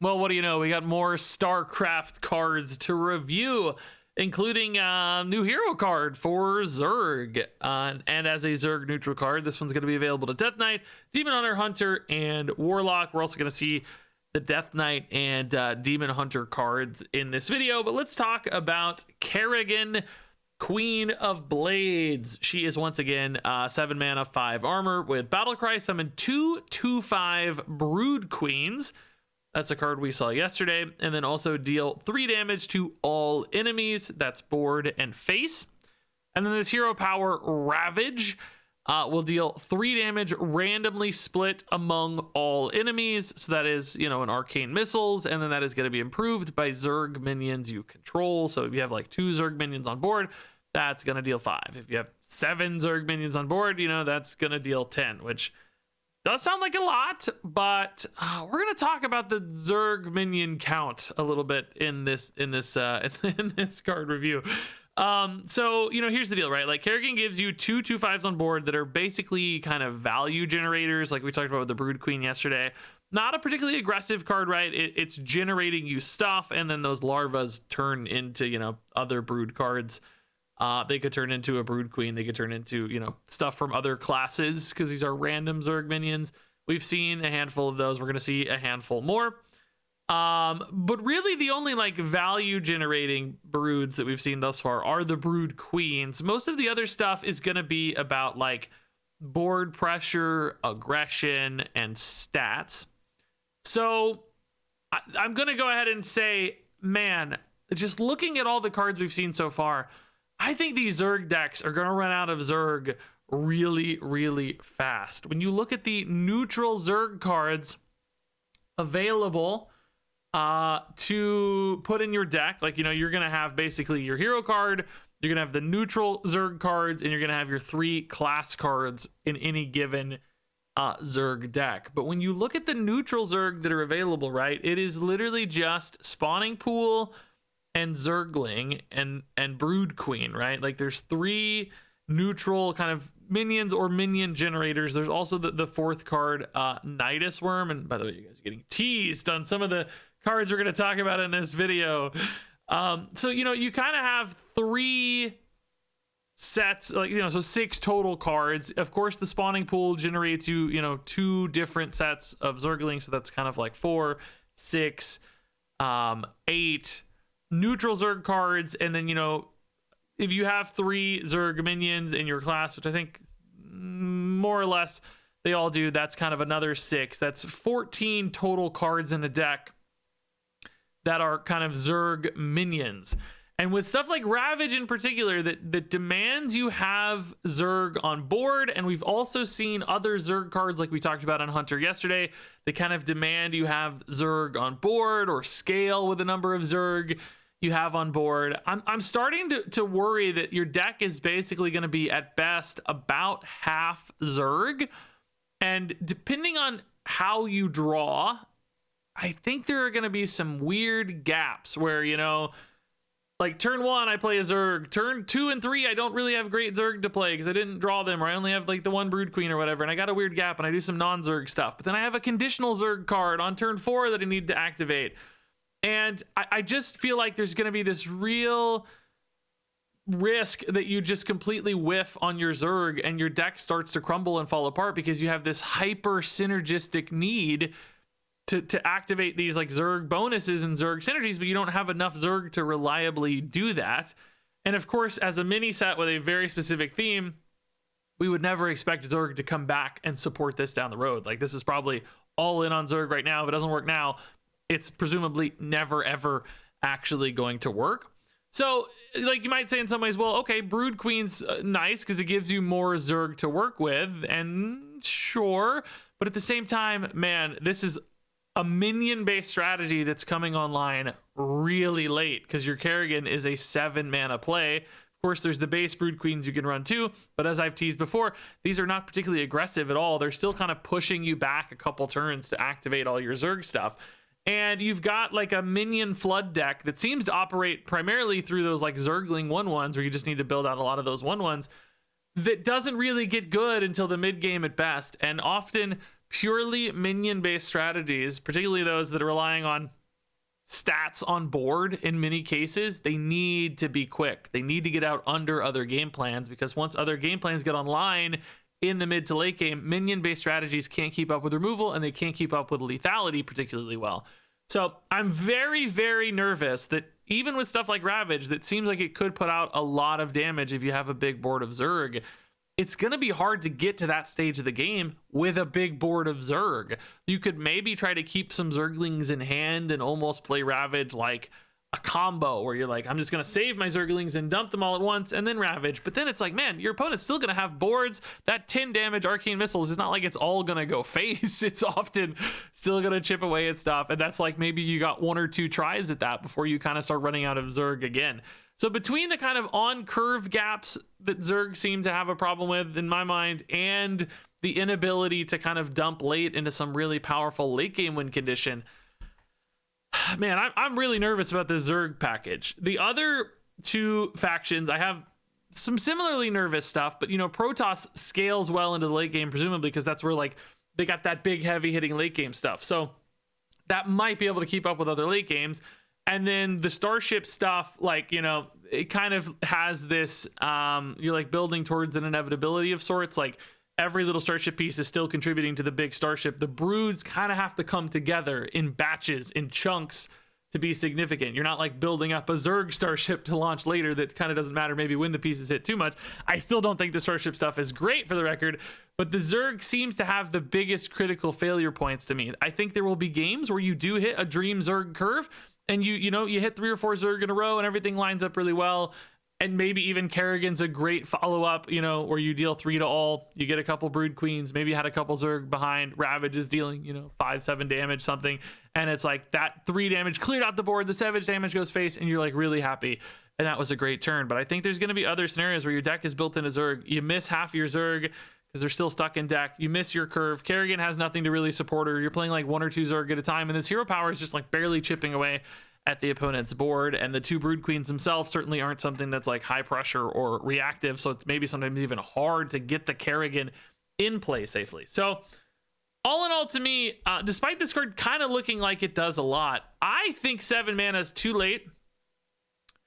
Well, what do you know? We got more StarCraft cards to review, including a new hero card for Zerg. And as a Zerg neutral card, this one's going to be available to Death Knight, Demon Hunter, and Warlock. We're also going to see the Death Knight and Demon Hunter cards in this video. But let's talk about Kerrigan, Queen of Blades. She is once again 7 mana, 5 armor with Battlecry. Summon 2/2/5 Brood Queens. That's a card we saw yesterday. And then also deal 3 damage to all enemies. That's board and face. And then this hero power Ravage will deal 3 damage randomly split among all enemies. So that is, you know, an arcane missiles. And then that is going to be improved by Zerg minions you control. So if you have like 2 Zerg minions on board, that's going to deal 5. If you have 7 Zerg minions on board, you know, that's going to deal 10, which does sound like a lot, but we're going to talk about the Zerg minion count a little bit in this card review. So, you know, here's the deal, right? Like Kerrigan gives you 2/2/5s on board that are basically kind of value generators, like we talked about with the Brood Queen yesterday. Not a particularly aggressive card, right? It's generating you stuff, and then those larvas turn into, you know, other brood cards. They could turn into a Brood Queen. They could turn into, you know, stuff from other classes because these are random Zerg minions. We've seen a handful of those. We're going to see a handful more. But really the only like value generating broods that we've seen thus far are the Brood Queens. Most of the other stuff is going to be about like board pressure, aggression, and stats. So I'm going to go ahead and say, man, just looking at all the cards we've seen so far, I think these Zerg decks are going to run out of Zerg really, really fast. When you look at the neutral Zerg cards available to put in your deck, like, you know, you're going to have basically your hero card, you're going to have the neutral Zerg cards, and you're going to have your 3 class cards in any given Zerg deck. But when you look at the neutral Zerg that are available, right, it is literally just Spawning Pool and Zergling and Brood Queen, right? Like there's 3 neutral kind of minions or minion generators. There's also the 4th card, Nidus Worm. And by the way, you guys are getting teased on some of the cards we're going to talk about in this video. So, you know, you kind of have 3 sets, like, you know, so 6 total cards. Of course, the Spawning Pool generates you, you know, 2 different sets of Zerglings. So that's kind of like 4, 6, 8 neutral Zerg cards. And then, you know, if you have 3 Zerg minions in your class, which I think more or less they all do, that's kind of another 6. That's 14 total cards in a deck that are kind of Zerg minions. And with stuff like Ravage in particular, that demands you have Zerg on board. And we've also seen other Zerg cards like we talked about on Hunter yesterday, that kind of demand you have Zerg on board or scale with the number of Zerg you have on board. I'm starting to worry that your deck is basically going to be at best about half Zerg. And depending on how you draw, I think there are going to be some weird gaps where, you know, like turn 1, I play a Zerg. Turn 2 and 3, I don't really have great Zerg to play because I didn't draw them, or I only have like the 1 Brood Queen or whatever, and I got a weird gap and I do some non-Zerg stuff. But then I have a conditional Zerg card on turn 4 that I need to activate. And I just feel like there's going to be this real risk that you just completely whiff on your Zerg and your deck starts to crumble and fall apart because you have this hyper synergistic need to activate these like Zerg bonuses and Zerg synergies, but you don't have enough Zerg to reliably do that. And of course, as a mini set with a very specific theme, we would never expect Zerg to come back and support this down the road. Like this is probably all in on Zerg right now. If it doesn't work now, it's presumably never ever actually going to work. So like you might say in some ways, well, okay, Brood Queen's nice because it gives you more Zerg to work with, and sure, but at the same time, man, this is a minion based strategy that's coming online really late because your Kerrigan is a 7 mana play. Of course, there's the base Brood Queens you can run too, but as I've teased before, these are not particularly aggressive at all. They're still kind of pushing you back a couple turns to activate all your Zerg stuff. And you've got like a minion flood deck that seems to operate primarily through those like Zergling 1/1s where you just need to build out a lot of those 1/1s that doesn't really get good until the mid game at best. And often purely minion based strategies, particularly those that are relying on stats on board, in many cases they need to be quick. They need to get out under other game plans, because once other game plans get online in the mid to late game, minion based strategies can't keep up with removal, and they can't keep up with lethality particularly well. So I'm very, very nervous that even with stuff like Ravage that seems like it could put out a lot of damage if you have a big board of Zerg, it's going to be hard to get to that stage of the game with a big board of Zerg. You could maybe try to keep some Zerglings in hand and almost play Ravage like a combo, where you're like, I'm just going to save my Zerglings and dump them all at once and then Ravage. But then it's like, man, your opponent's still going to have boards. That 10 damage Arcane Missiles is not like it's all going to go face. It's often still going to chip away at stuff. And that's like, maybe you got 1 or 2 tries at that before you kind of start running out of Zerg again. So between the kind of on curve gaps that Zerg seem to have a problem with, in my mind, and the inability to kind of dump late into some really powerful late game win condition, man, I'm really nervous about this Zerg package. The other 2 factions, I have some similarly nervous stuff, but, you know, Protoss scales well into the late game, presumably because that's where, like, they got that big heavy hitting late game stuff. So that might be able to keep up with other late games. And then the Starship stuff, like, you know, it kind of has this, you're like building towards an inevitability of sorts. Like, every little Starship piece is still contributing to the big Starship. The broods kind of have to come together in batches, in chunks, to be significant. You're not like building up a Zerg Starship to launch later that kind of doesn't matter maybe when the pieces hit too much. I still don't think the Starship stuff is great, for the record, but the Zerg seems to have the biggest critical failure points to me. I think there will be games where you do hit a dream Zerg curve, and you know, you hit 3 or 4 Zerg in a row and everything lines up really well. And maybe even Kerrigan's a great follow-up, you know, where you deal 3 to all, you get a couple Brood Queens, maybe you had a couple Zerg behind, Ravage is dealing, you know, 5-7 damage, something, and it's like that 3 damage cleared out the board, the Savage damage goes face, and you're like really happy, and that was a great turn. But I think there's going to be other scenarios where your deck is built into Zerg, you miss half your Zerg because they're still stuck in deck, you miss your curve, Kerrigan has nothing to really support her, you're playing like 1 or 2 Zerg at a time, and this hero power is just like barely chipping away at the opponent's board. And the 2 Brood Queens themselves certainly aren't something that's like high pressure or reactive, so it's maybe sometimes even hard to get the Kerrigan in play safely. So all in all, to me, despite this card kind of looking like it does a lot, I think 7 mana is too late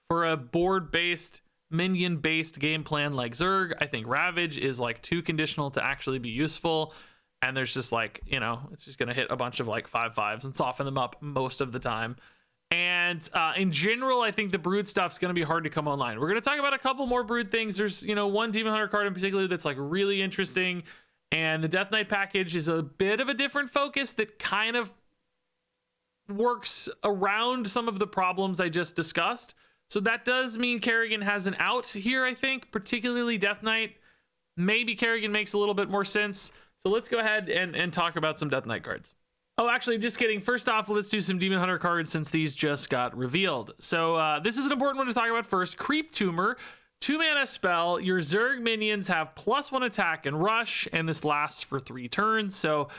for a board-based, minion-based game plan like Zerg. I think Ravage is like too conditional to actually be useful, and there's just like, you know, it's just going to hit a bunch of like 5/5s and soften them up most of the time. And in general, I think the Brood stuff's going to be hard to come online. We're going to talk about a couple more Brood things. There's, you know, one Demon Hunter card in particular that's like really interesting, and the Death Knight package is a bit of a different focus that kind of works around some of the problems I just discussed. So that does mean Kerrigan has an out here, I think, particularly Death Knight. Maybe Kerrigan makes a little bit more sense. So let's go ahead and talk about some Death Knight cards. Oh, actually, just kidding. First off, let's do some Demon Hunter cards since these just got revealed. So this is an important one to talk about first. Creep Tumor, 2 mana spell. Your Zerg minions have +1 attack and rush, and this lasts for 3 turns. So,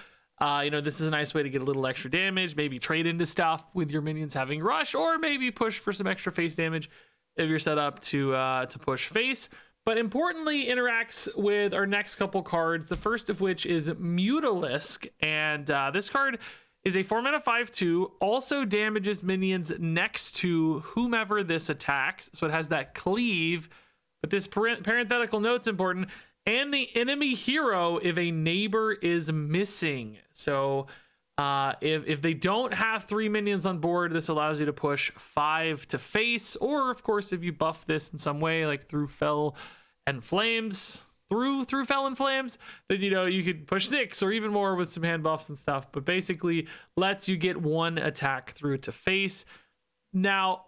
you know, this is a nice way to get a little extra damage. Maybe trade into stuff with your minions having rush, or maybe push for some extra face damage if you're set up to push face. But importantly, interacts with our next couple cards, the first of which is Mutalisk, and this card is a 4 mana 5/2, also damages minions next to whomever this attacks, so it has that cleave, but this parenthetical note's important, and the enemy hero if a neighbor is missing. So if they don't have 3 minions on board, this allows you to push 5 to face, or of course if you buff this in some way, like through Fell and Flames, through Fell and Flames, then, you know, you could push 6 or even more with some hand buffs and stuff, but basically lets you get 1 attack through to face. Now,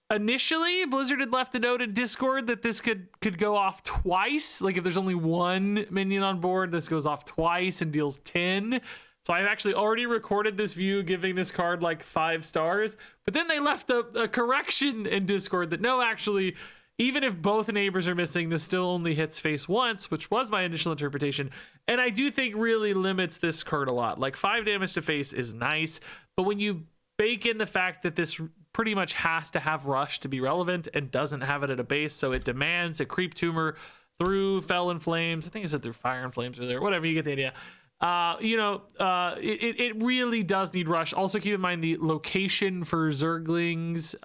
initially, Blizzard had left a note in Discord that this could go off twice. Like if there's only 1 minion on board, this goes off twice and deals 10. So I've actually already recorded this view giving this card like 5 stars, but then they left a correction in Discord that no, actually, even if both neighbors are missing, this still only hits face once, which was my initial interpretation. And I do think really limits this card a lot. Like 5 damage to face is nice, but when you bake in the fact that this pretty much has to have rush to be relevant and doesn't have it at a base, so it demands a Creep Tumor through Fell and Flames. I think I said through Fire and Flames earlier, whatever, you get the idea. It really does need rush. Also keep in mind the location for Zerglings.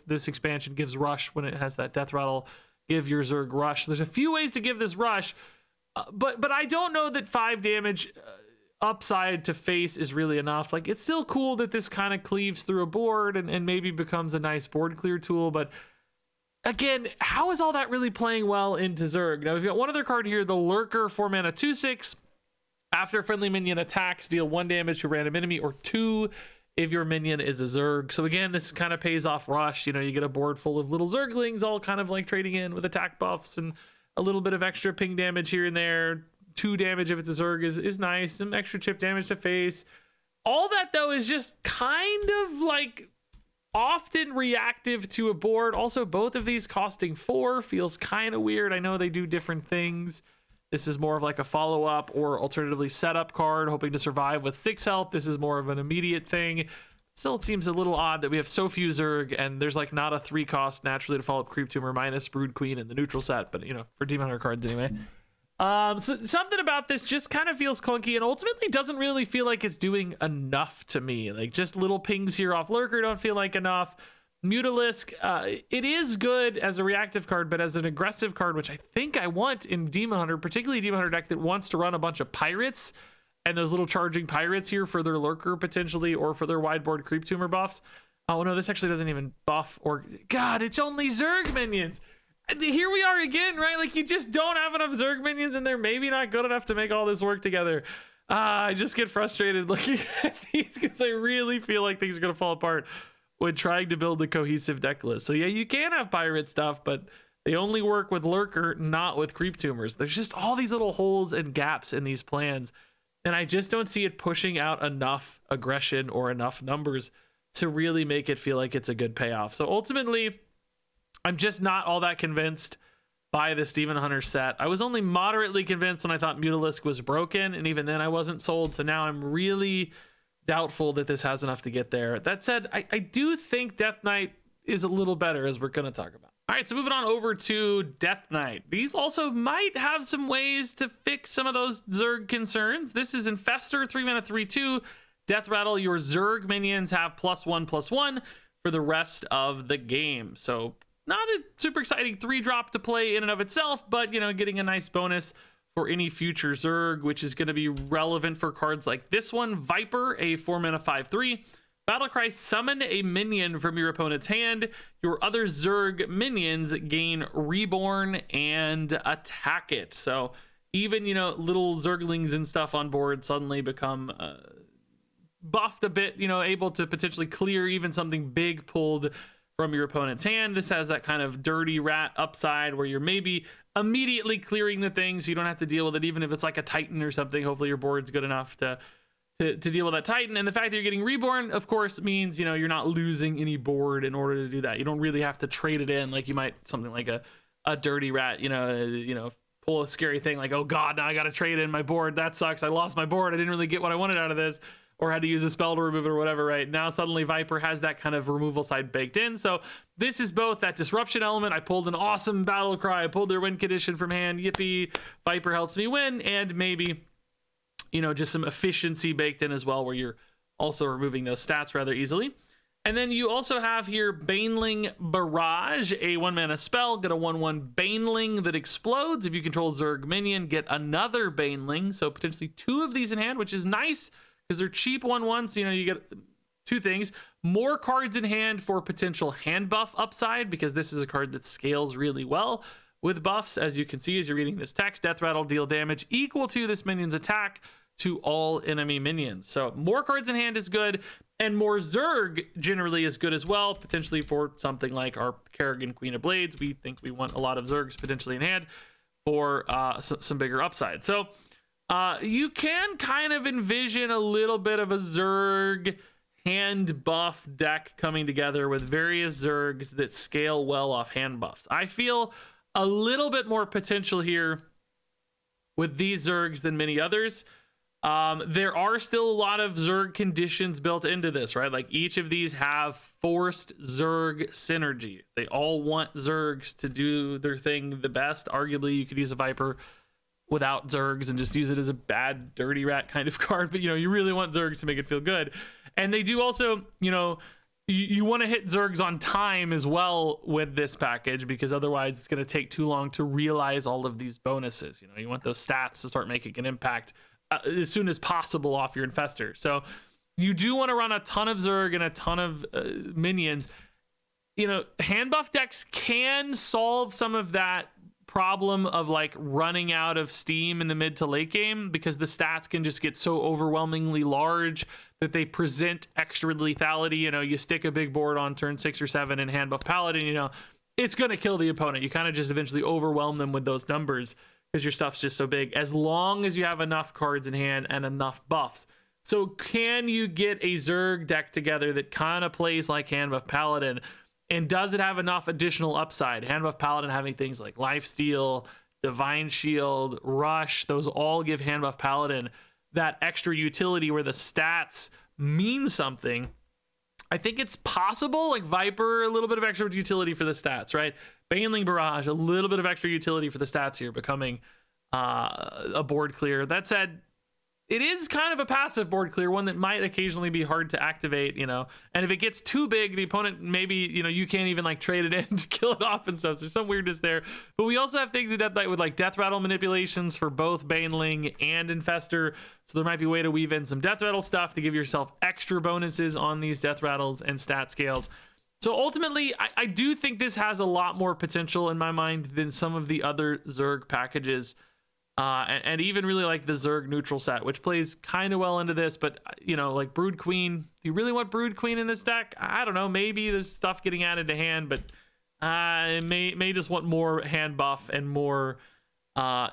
This expansion gives rush when it has that death rattle. Give your Zerg rush. There's a few ways to give this rush, but I don't know that 5 damage upside to face is really enough. Like, it's still cool that this kind of cleaves through a board and maybe becomes a nice board clear tool, but again, how is all that really playing well into Zerg? Now we've got one other card here, the Lurker, 4 mana 2/6. After friendly minion attacks, deal 1 damage to a random enemy, or 2 if your minion is a Zerg. So again, this kind of pays off rush. You know, you get a board full of little Zerglings, all kind of like trading in with attack buffs and a little bit of extra ping damage here and there. 2 damage if it's a Zerg is nice. Some extra chip damage to face. All that though is just kind of like often reactive to a board. Also, both of these costing 4 feels kind of weird. I know they do different things. This is more of like a follow-up or alternatively setup card, hoping to survive with 6 health. This is more of an immediate thing. Still, it seems a little odd that we have so few Zerg, and there's like not a 3 cost naturally to follow up Creep Tumor minus Brood Queen in the neutral set, but you know, for Demon Hunter cards anyway. So something about this just kind of feels clunky and ultimately doesn't really feel like it's doing enough to me. Like, just little pings here off Lurker don't feel like enough. Mutalisk, it is good as a reactive card, but as an aggressive card, which I think I want in Demon Hunter, particularly Demon Hunter deck that wants to run a bunch of pirates and those little charging pirates here for their Lurker potentially, or for their wideboard Creep Tumor buffs. Oh no, this actually doesn't even buff, or God, it's only Zerg minions. Here we are again, right? Like, you just don't have enough Zerg minions and they're maybe not good enough to make all this work together. I just get frustrated looking at these because I really feel like things are going to fall apart when trying to build a cohesive deck list. So yeah, you can have pirate stuff, but they only work with Lurker, not with Creep Tumors. There's just all these little holes and gaps in these plans, and I just don't see it pushing out enough aggression or enough numbers to really make it feel like it's a good payoff. So ultimately, I'm just not all that convinced by this Demon Hunter set. I was only moderately convinced when I thought Mutalisk was broken, and even then I wasn't sold. So now I'm really doubtful that this has enough to get there. That said, I do think Death Knight is a little better, as we're going to talk about. All right, so moving on over to Death Knight. These also might have some ways to fix some of those Zerg concerns. This is Infestor, 3 mana 3/2. Death Rattle, your Zerg minions have +1/+1 for the rest of the game. So not a super exciting 3-drop to play in and of itself, but, you know, getting a nice bonus for any future Zerg, which is going to be relevant for cards like this one, Viper, a 4 mana 5/3. Battlecry, summon a minion from your opponent's hand. Your other Zerg minions gain Reborn and attack it. So even, you know, little Zerglings and stuff on board suddenly become buffed a bit, you know, able to potentially clear even something big pulled from your opponent's hand. This has that kind of dirty rat upside where you're maybe immediately clearing the thing so you don't have to deal with it, even if it's like a Titan or something. Hopefully your board's good enough to deal with that Titan. And the fact that you're getting Reborn, of course, means, you know, you're not losing any board in order to do that. You don't really have to trade it in like you might something like a dirty rat, you know, pull a scary thing like, oh God, now I got to trade in my board. That sucks. I lost my board. I didn't really get what I wanted out of this, or had to use a spell to remove it or whatever, right? Now suddenly Viper has that kind of removal side baked in. So this is both that disruption element. I pulled an awesome battle cry. I pulled their win condition from hand. Yippee. Viper helps me win. And maybe, you know, just some efficiency baked in as well, where you're also removing those stats rather easily. And then you also have here Baneling Barrage, a 1 mana spell. Get a 1/1 Baneling that explodes. If you control Zerg minion, get another Baneling. So potentially 2 of these in hand, which is nice because they're cheap 1/1. So, you know, you get 2 things. More cards in hand for potential hand buff upside, because this is a card that scales really well with buffs. As you can see, as you're reading this text, Death Rattle, deal damage equal to this minion's attack to all enemy minions. So more cards in hand is good, and more Zerg generally is good as well, potentially for something like our Kerrigan Queen of Blades. We think we want a lot of Zergs potentially in hand for some bigger upside. So you can kind of envision a little bit of a Zerg hand buff deck coming together with various Zergs that scale well off hand buffs. I feel a little bit more potential here with these Zergs than many others. There are still a lot of Zerg conditions built into this, right? Like, each of these have forced Zerg synergy. They all want Zergs to do their thing the best. Arguably, you could use a Viper without Zergs and just use it as a bad dirty rat kind of card. But you really want Zergs to make it feel good. And they do also, you want to hit Zergs on time as well with this package, because otherwise it's going to take too long to realize all of these bonuses. You want those stats to start making an impact as soon as possible off your Infestor. So you do want to run a ton of Zerg and a ton of minions. Hand buff decks can solve some of that problem of like running out of steam in the mid to late game, because the stats can just get so overwhelmingly large that they present extra lethality. You stick a big board on turn 6 or 7 in hand buff paladin, it's going to kill the opponent. You kind of just eventually overwhelm them with those numbers because your stuff's just so big, as long as you have enough cards in hand and enough buffs. So can you get a Zerg deck together that kind of plays like hand buff paladin? And does it have enough additional upside? Hand buff paladin having things like lifesteal, divine shield, rush, those all give hand buff paladin that extra utility where the stats mean something. I think it's possible. Like Viper, a little bit of extra utility for the stats, right? Baneling Barrage, a little bit of extra utility for the stats here, becoming a board clear. That said, it is kind of a passive board clear, one that might occasionally be hard to activate, and if it gets too big, the opponent maybe, you can't even like trade it in to kill it off and stuff. So there's some weirdness there. But we also have things in Death Knight with like Death Rattle manipulations for both Baneling and Infestor. So there might be a way to weave in some Death Rattle stuff to give yourself extra bonuses on these Death Rattles and stat scales. So ultimately, I do think this has a lot more potential in my mind than some of the other Zerg packages. And even really like the Zerg neutral set, which plays kind of well into this. But like Brood Queen, do you really want Brood Queen in this deck? I don't know. Maybe there's stuff getting added to hand, but it may just want more hand buff and more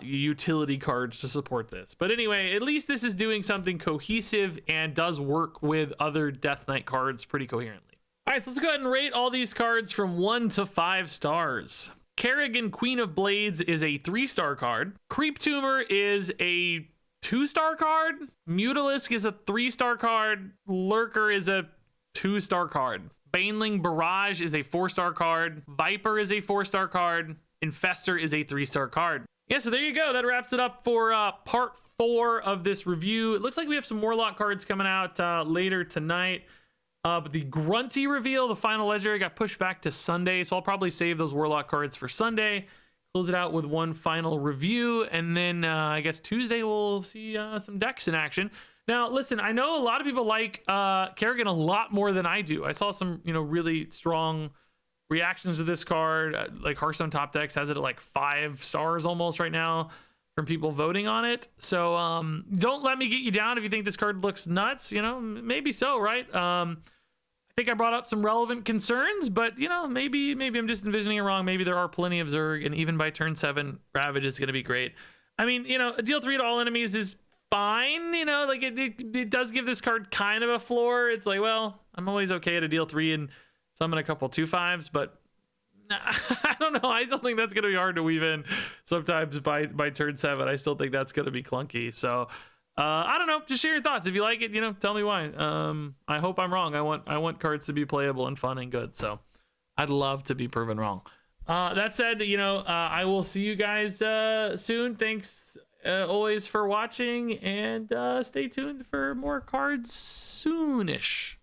utility cards to support this. But anyway, at least this is doing something cohesive and does work with other Death Knight cards pretty coherently. All right, so let's go ahead and rate all these cards from 1 to 5 stars. Kerrigan, Queen of Blades, is a 3-star card. Creep Tumor is a 2-star card. Mutalisk is a 3-star card. Lurker is a 2-star card. Baneling Barrage is a 4-star card. Viper is a 4-star card. Infestor is a 3-star card. Yeah, so there you go. That wraps it up for part 4 of this review. It looks like we have some Warlock cards coming out later tonight. But the Grunty reveal, the final legendary, got pushed back to Sunday, so I'll probably save those Warlock cards for Sunday, close it out with one final review, and then I guess Tuesday we'll see some decks in action. Now, listen, I know a lot of people like Kerrigan a lot more than I do. I saw some, really strong reactions to this card. Like Hearthstone Top Decks has it at like 5 stars almost right now from people voting on it. So don't let me get you down if you think this card looks nuts. Maybe so, right? I think I brought up some relevant concerns, but maybe I'm just envisioning it wrong. Maybe there are plenty of Zerg, and even by turn 7, Ravage is going to be great. I mean, a deal 3 to all enemies is fine. Like it does give this card kind of a floor. It's like, well, I'm always okay at a deal 3 and summon a couple 2/5s, but I don't know. I still think that's going to be hard to weave in sometimes by turn 7. I still think that's going to be clunky. So I don't know. Just share your thoughts. If you like it, tell me why. I hope I'm wrong. I want cards to be playable and fun and good. So I'd love to be proven wrong. That said, I will see you guys soon. Thanks always for watching, and stay tuned for more cards soonish.